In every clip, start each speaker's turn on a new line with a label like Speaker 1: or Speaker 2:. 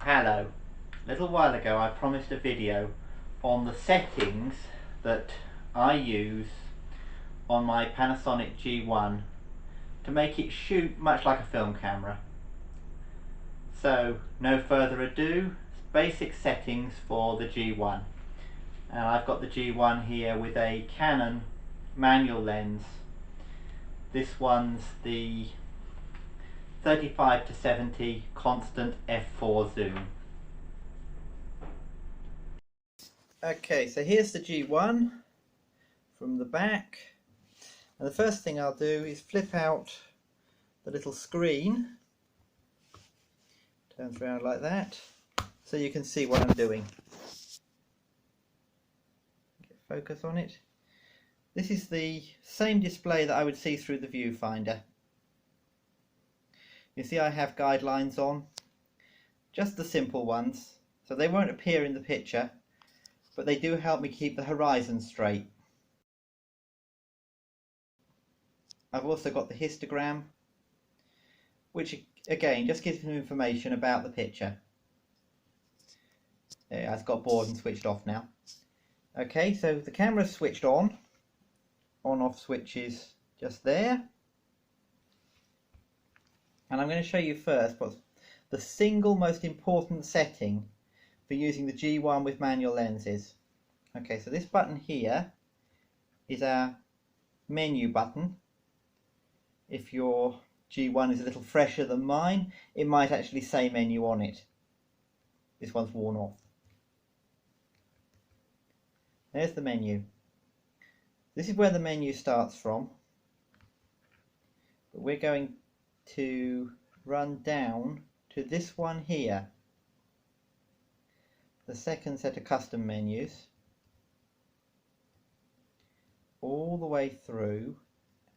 Speaker 1: Hello. A little while ago I promised a video on the settings that I use on my Panasonic G1 to make it shoot much like a film camera. So no further ado, basic settings for the G1. And I've got the G1 here with a Canon manual lens. This one's the 35-70 constant f4 zoom. Okay, so here's the G1 from the back, and the first thing I'll do is flip out the little screen. Turns around like that so you can see what I'm doing. Get focus on it. This is the same display that I would see through the viewfinder. You see I have guidelines on, just the simple ones, so they won't appear in the picture, but they do help me keep the horizon straight. I've also got the histogram, which again just gives me information about the picture. Yeah, it's got board and switched off now. Okay, so the camera's switched on. On-off switch is just there. And I'm going to show you first what's the single most important setting for using the G1 with manual lenses. Okay, so this button here is our menu button. If your G1 is a little fresher than mine, it might actually say menu on it. This one's worn off. There's the menu. This is where the menu starts from. But we're going to run down to this one here, the second set of custom menus, all the way through,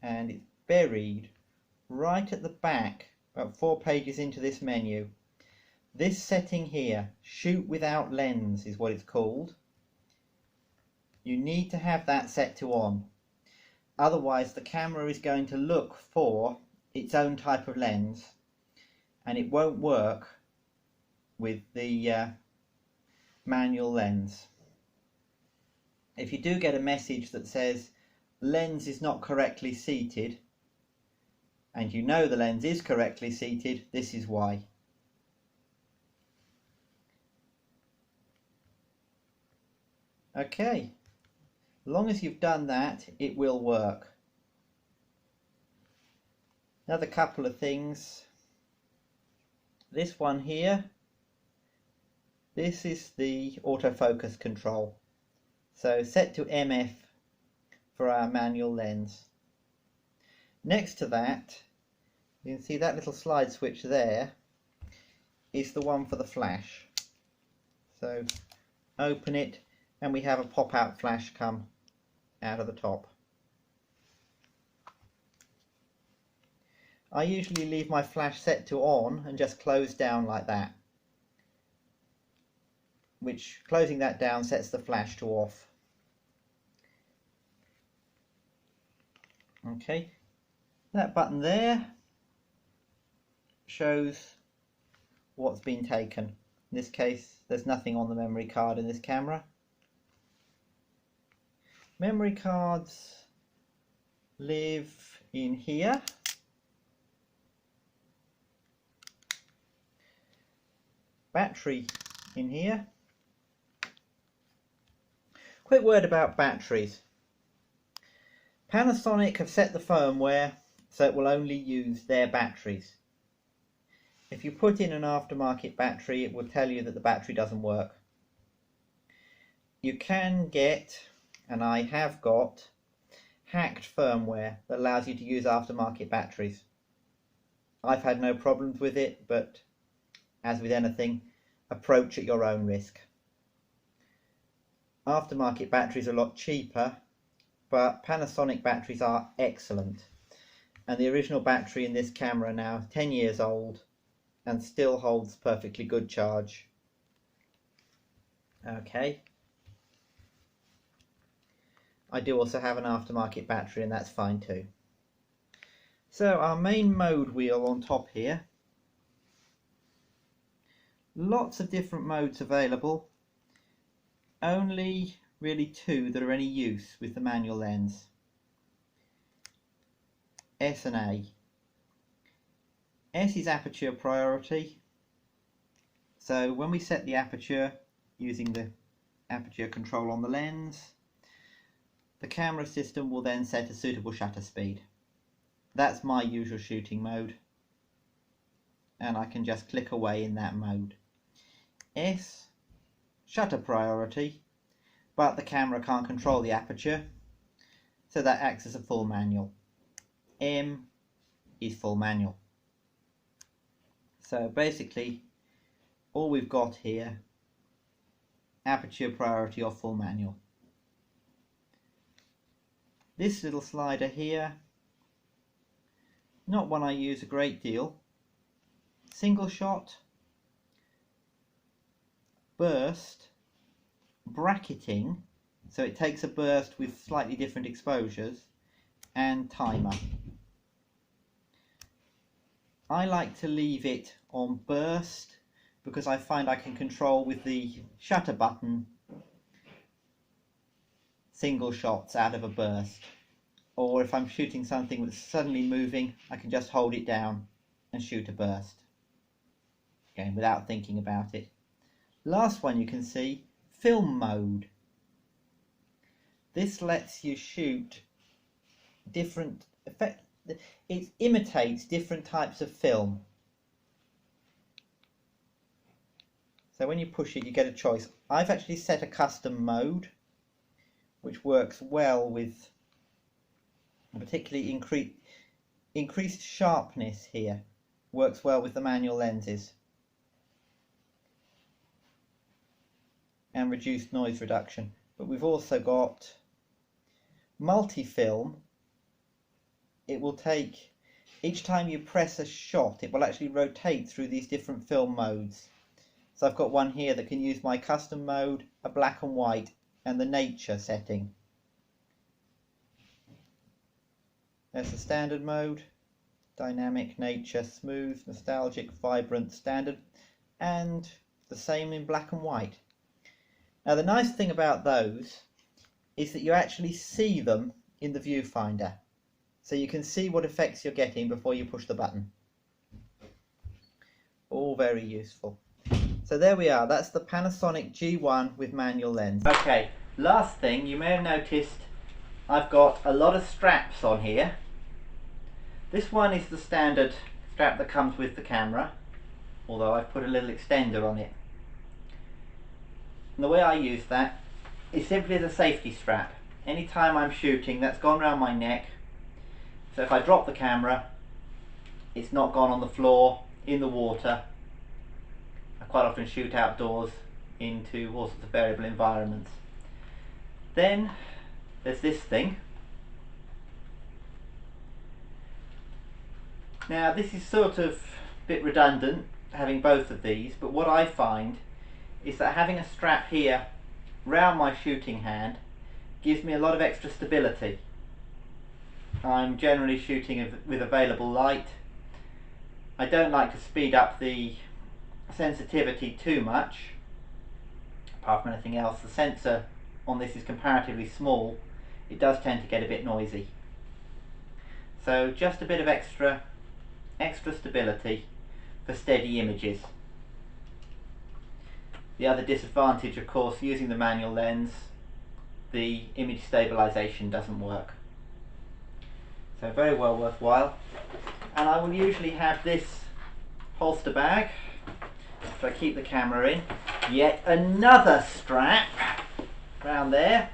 Speaker 1: and it's buried right at the back, about 4 pages into this menu. This setting here, shoot without lens, is what it's called. You need to have that set to on, otherwise the camera is going to look for its own type of lens and it won't work with the manual lens. If you do get a message that says lens is not correctly seated, and you know the lens is correctly seated, this is why. Okay, as long as you've done that, it will work. Another couple of things. This one here, this is the autofocus control. So set to MF for our manual lens. Next to that, you can see that little slide switch there is the one for the flash. So open it and we have a pop-out flash come out of the top. I usually leave my flash set to on and just close down like that, which closing that down sets the flash to off. Okay, that button there shows what's been taken. In this case, there's nothing on the memory card in this camera. Memory cards live in here. Battery in here. Quick word about batteries. Panasonic have set the firmware so it will only use their batteries. If you put in an aftermarket battery, it will tell you that the battery doesn't work. You can get, and I have got, hacked firmware that allows you to use aftermarket batteries. I've had no problems with it, but as with anything, approach at your own risk. Aftermarket batteries are a lot cheaper, but Panasonic batteries are excellent. And the original battery in this camera now, 10 years old, and still holds perfectly good charge. Okay. I do also have an aftermarket battery, and that's fine too. So our main mode wheel on top here Lots of different modes available, only really two that are any use with the manual lens. S and A. S is aperture priority, so when we set the aperture using the aperture control on the lens, the camera system will then set a suitable shutter speed. That's my usual shooting mode, and I can just click away in that mode. S, shutter priority, but the camera can't control the aperture, so that acts as a full manual. M is full manual. So basically all we've got here, aperture priority or full manual. This little slider here, not one I use a great deal. Single shot, burst, bracketing, so it takes a burst with slightly different exposures, and timer. I like to leave it on burst because I find I can control with the shutter button single shots out of a burst, or if I'm shooting something that's suddenly moving, I can just hold it down and shoot a burst, again without thinking about it. Last one you can see, film mode. This lets you shoot different effect. It imitates different types of film. So when you push it, you get a choice. I've actually set a custom mode, which works well with particularly increased sharpness here. Works well with the manual lenses. And reduced noise reduction. But we've also got multi-film. It will take, each time you press a shot, it will actually rotate through these different film modes. So I've got one here that can use my custom mode, a black and white, and the nature setting. There's the standard mode, dynamic, nature, smooth, nostalgic, vibrant, standard, and the same in black and white. Now the nice thing about those is that you actually see them in the viewfinder. So you can see what effects you're getting before you push the button. All very useful. So there we are, that's the Panasonic G1 with manual lens. Okay, last thing, you may have noticed I've got a lot of straps on here. This one is the standard strap that comes with the camera, although I've put a little extender on it. And the way I use that is simply as a safety strap. Anytime I'm shooting, that's gone around my neck. So if I drop the camera, it's not gone on the floor, in the water. I quite often shoot outdoors into all sorts of variable environments. Then there's this thing. Now this is sort of a bit redundant having both of these, but what I find is that having a strap here round my shooting hand gives me a lot of extra stability. I'm generally shooting with available light. I don't like to speed up the sensitivity too much. Apart from anything else, the sensor on this is comparatively small. It does tend to get a bit noisy. So just a bit of extra stability for steady images. The other disadvantage, of course, using the manual lens, the image stabilization doesn't work. So very well worthwhile. And I will usually have this holster bag, so I keep the camera in. Yet another strap around there.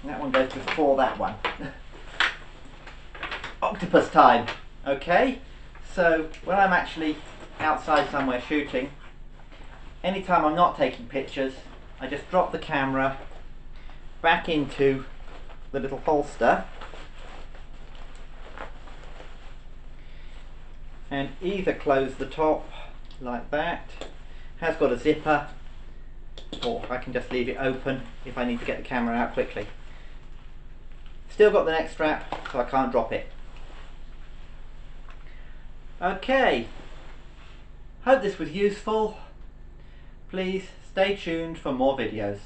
Speaker 1: And that one goes before that one. Octopus time. Okay, so when I'm actually outside somewhere shooting, anytime I'm not taking pictures, I just drop the camera back into the little holster and either close the top like that, has got a zipper, or I can just leave it open if I need to get the camera out quickly. Still got the neck strap, so I can't drop it. Okay, Hope this was useful. Please stay tuned for more videos.